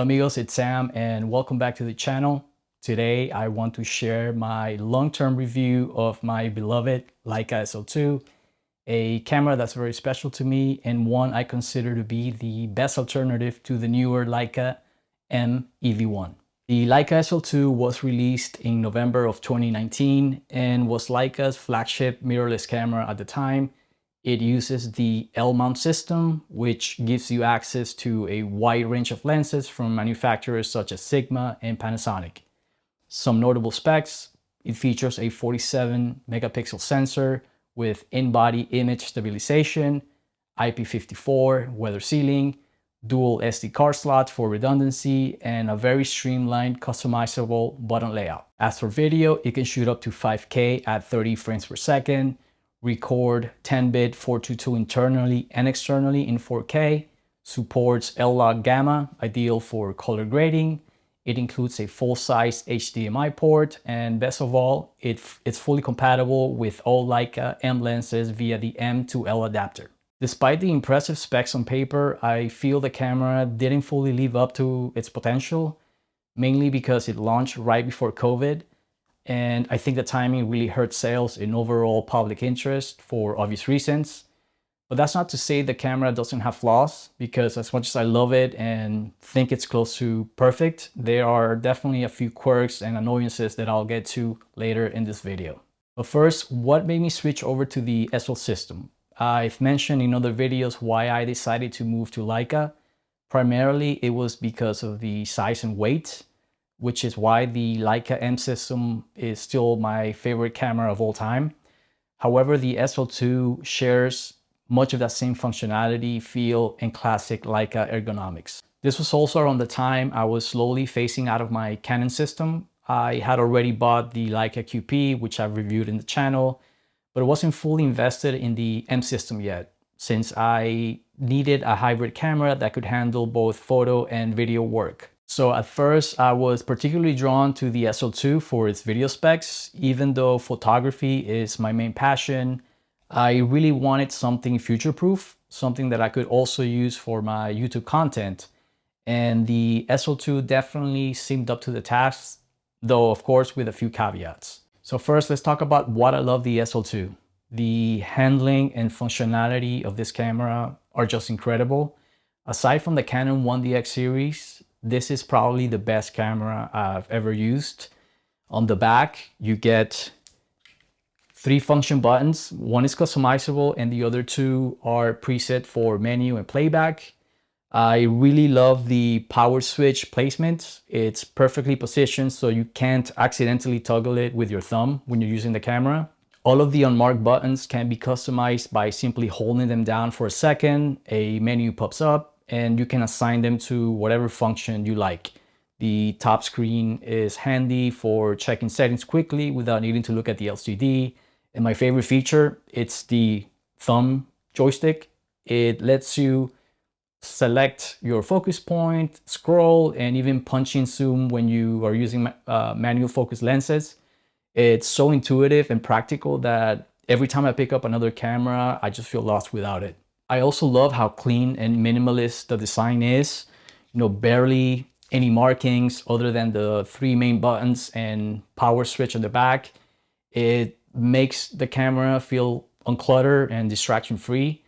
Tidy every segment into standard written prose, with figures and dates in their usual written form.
amigos, it's Sam and welcome back to the channel. Today I want to share my long-term review of my beloved Leica SL2, a camera that's very special to me and one I consider to be the best alternative to the newer Leica M-EV1. The Leica SL2 was released in November of 2019 and was Leica's flagship mirrorless camera at the time. It uses the L-mount system, which gives you access to a wide range of lenses from manufacturers such as Sigma and Panasonic. Some notable specs: it features a 47 megapixel sensor with in-body image stabilization, IP54 weather sealing, dual SD card slots for redundancy, and a very streamlined customizable button layout. As for video, it can shoot up to 5K at 30 frames per second, record 10-bit 422 internally and externally in 4K, supports L-Log Gamma, ideal for color grading. It includes a full-size HDMI port, and best of all, it's fully compatible with all Leica M lenses via the M to L adapter. Despite the impressive specs on paper, I feel the camera didn't fully live up to its potential, mainly because it launched right before COVID. And I think the timing really hurt sales and overall public interest for obvious reasons. But that's not to say the camera doesn't have flaws, because as much as I love it and think it's close to perfect, there are definitely a few quirks and annoyances that I'll get to later in this video. But first, what made me switch over to the SL system? I've mentioned in other videos why I decided to move to Leica. Primarily, it was because of the size and weight, which is why the Leica M system is still my favorite camera of all time. However, the SL2 shares much of that same functionality, feel, and classic Leica ergonomics. This was also around the time I was slowly phasing out of my Canon system. I had already bought the Leica QP, which I've reviewed in the channel, but I wasn't fully invested in the M system yet, since I needed a hybrid camera that could handle both photo and video work. So at first, I was particularly drawn to the SL2 for its video specs. Even though photography is my main passion, I really wanted something future-proof, something that I could also use for my YouTube content. And the SL2 definitely seemed up to the task, though of course with a few caveats. So first, let's talk about what I love the SL2. The handling and functionality of this camera are just incredible. Aside from the Canon 1DX series, this is probably the best camera I've ever used. On the back, you get 3 function buttons. One is customizable and the other 2 are preset for menu and playback. I really love the power switch placement. It's perfectly positioned so you can't accidentally toggle it with your thumb when you're using the camera. All of the unmarked buttons can be customized by simply holding them down for a second. A menu pops up and you can assign them to whatever function you like. The top screen is handy for checking settings quickly without needing to look at the LCD. And my favorite feature, it's the thumb joystick. It lets you select your focus point, scroll, and even punch in zoom when you are using manual focus lenses. It's so intuitive and practical that every time I pick up another camera, I just feel lost without it. I also love how clean and minimalist the design is. Barely any markings other than the 3 main buttons and power switch on the back. It makes the camera feel uncluttered and distraction free.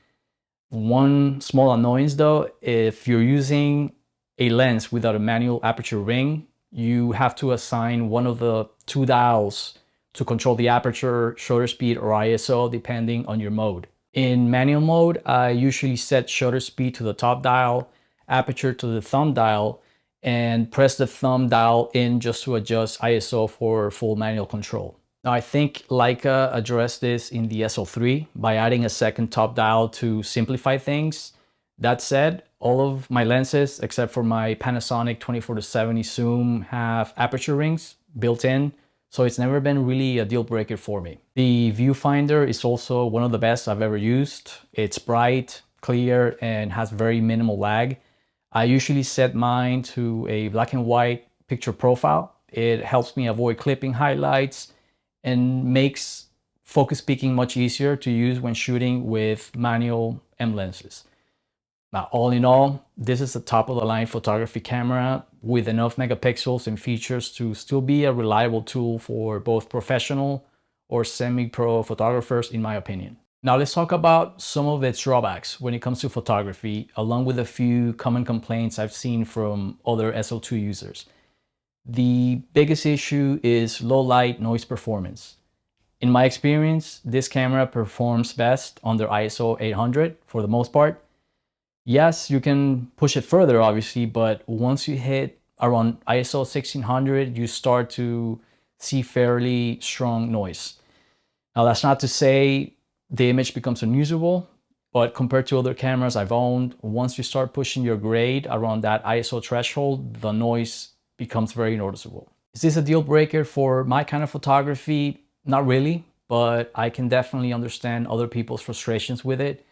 One small annoyance though, if you're using a lens without a manual aperture ring, you have to assign one of the 2 dials to control the aperture, shutter speed, or ISO depending on your mode. In manual mode, I usually set shutter speed to the top dial, aperture to the thumb dial, and press the thumb dial in just to adjust ISO for full manual control. Now, I think Leica addressed this in the SL3 by adding a second top dial to simplify things. That said, all of my lenses, except for my Panasonic 24-70 zoom, have aperture rings built in, so it's never been really a deal breaker for me. The viewfinder is also one of the best I've ever used. It's bright, clear, and has very minimal lag. I usually set mine to a black and white picture profile. It helps me avoid clipping highlights and makes focus peaking much easier to use when shooting with manual M lenses. Now, all in all, this is a top of the line photography camera with enough megapixels and features to still be a reliable tool for both professional or semi-pro photographers, in my opinion. Now let's talk about some of its drawbacks when it comes to photography, along with a few common complaints I've seen from other SL2 users. The biggest issue is low light noise performance. In my experience, this camera performs best under ISO 800 for the most part. Yes, you can push it further, obviously, but once you hit around ISO 1600, you start to see fairly strong noise. Now, that's not to say the image becomes unusable, but compared to other cameras I've owned, once you start pushing your grade around that ISO threshold, the noise becomes very noticeable. Is this a deal breaker for my kind of photography? Not really, but I can definitely understand other people's frustrations with it.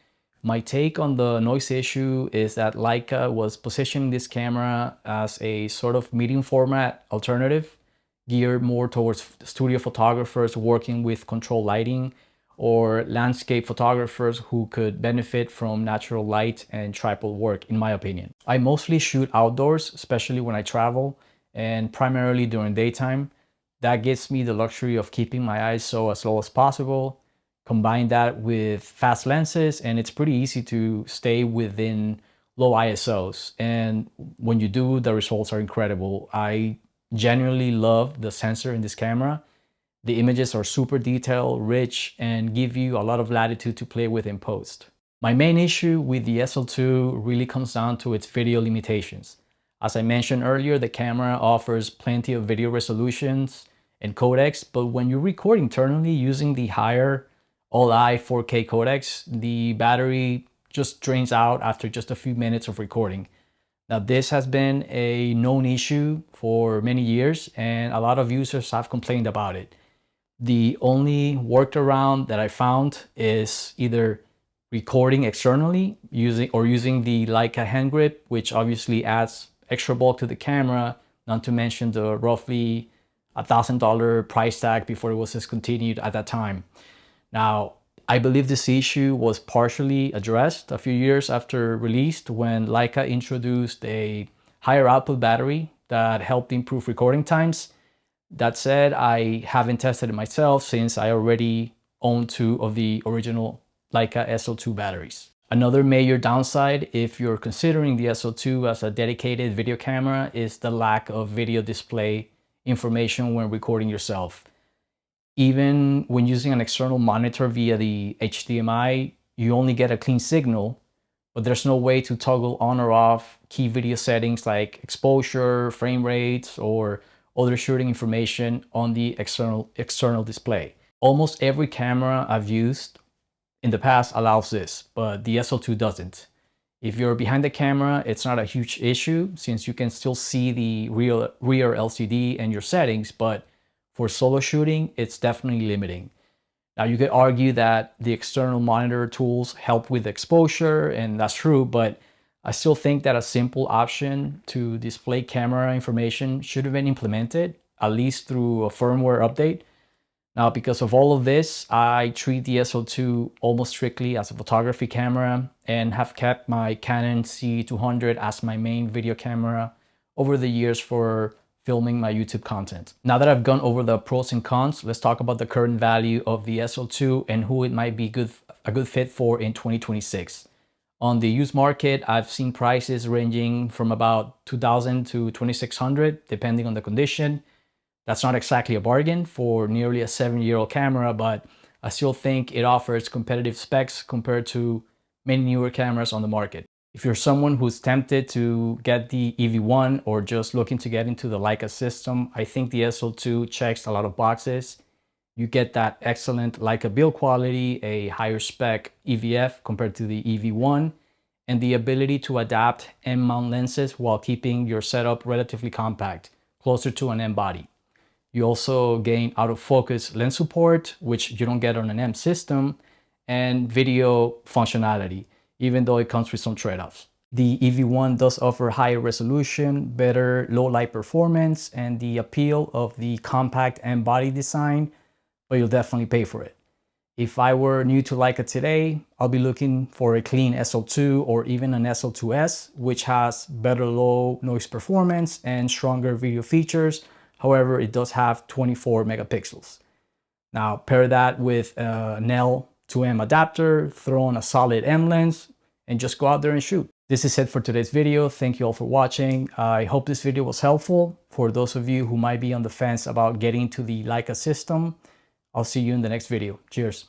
My take on the noise issue is that Leica was positioning this camera as a sort of medium format alternative, geared more towards studio photographers working with controlled lighting or landscape photographers who could benefit from natural light and tripod work, in my opinion. I mostly shoot outdoors, especially when I travel, and primarily during daytime. That gives me the luxury of keeping my ISO as low as possible. Combine that with fast lenses, and it's pretty easy to stay within low ISOs. And when you do, the results are incredible. I genuinely love the sensor in this camera. The images are super detailed, rich, and give you a lot of latitude to play with in post. My main issue with the SL2 really comes down to its video limitations. As I mentioned earlier, the camera offers plenty of video resolutions and codecs, but when you record internally using the higher All-I 4K codecs, the battery just drains out after just a few minutes of recording. Now, this has been a known issue for many years, and a lot of users have complained about it. The only workaround that I found is either recording externally using the Leica hand grip, which obviously adds extra bulk to the camera, not to mention the roughly $1,000 price tag before it was discontinued at that time. Now, I believe this issue was partially addressed a few years after released when Leica introduced a higher output battery that helped improve recording times. That said, I haven't tested it myself since I already own two of the original Leica SL2 batteries. Another major downside, if you're considering the SL2 as a dedicated video camera, is the lack of video display information when recording yourself. Even when using an external monitor via the HDMI, you only get a clean signal, but there's no way to toggle on or off key video settings like exposure, frame rates, or other shooting information on the external display. Almost every camera I've used in the past allows this, but the SL2 doesn't. If you're behind the camera, it's not a huge issue since you can still see the rear LCD and your settings, but for solo shooting, it's definitely limiting. Now, you could argue that the external monitor tools help with exposure, and that's true, but I still think that a simple option to display camera information should have been implemented, at least through a firmware update. Now, because of all of this, I treat the SL2 almost strictly as a photography camera and have kept my Canon C200 as my main video camera over the years for filming my YouTube content. Now that I've gone over the pros and cons, let's talk about the current value of the SL2 and who it might be a good fit for in 2026. On the used market, I've seen prices ranging from about $2,000 to $2,600, depending on the condition. That's not exactly a bargain for nearly a 7-year-old camera, but I still think it offers competitive specs compared to many newer cameras on the market. If you're someone who's tempted to get the EV1 or just looking to get into the Leica system, I think the SL2 checks a lot of boxes. You get that excellent Leica build quality, a higher spec EVF compared to the EV1, and the ability to adapt M-mount lenses while keeping your setup relatively compact, closer to an M body. You also gain autofocus lens support, which you don't get on an M system, and video functionality, even though it comes with some trade-offs. The EV1 does offer higher resolution, better low light performance, and the appeal of the compact M body design, but you'll definitely pay for it. If I were new to Leica today, I'll be looking for a clean SL2 or even an SL2S, which has better low noise performance and stronger video features. However, it does have 24 megapixels. Now pair that with an L2M adapter, throw on a solid M lens, and just go out there and shoot. This is it for today's video. Thank you all for watching. I hope this video was helpful for those of you who might be on the fence about getting into the Leica system. I'll see you in the next video. Cheers.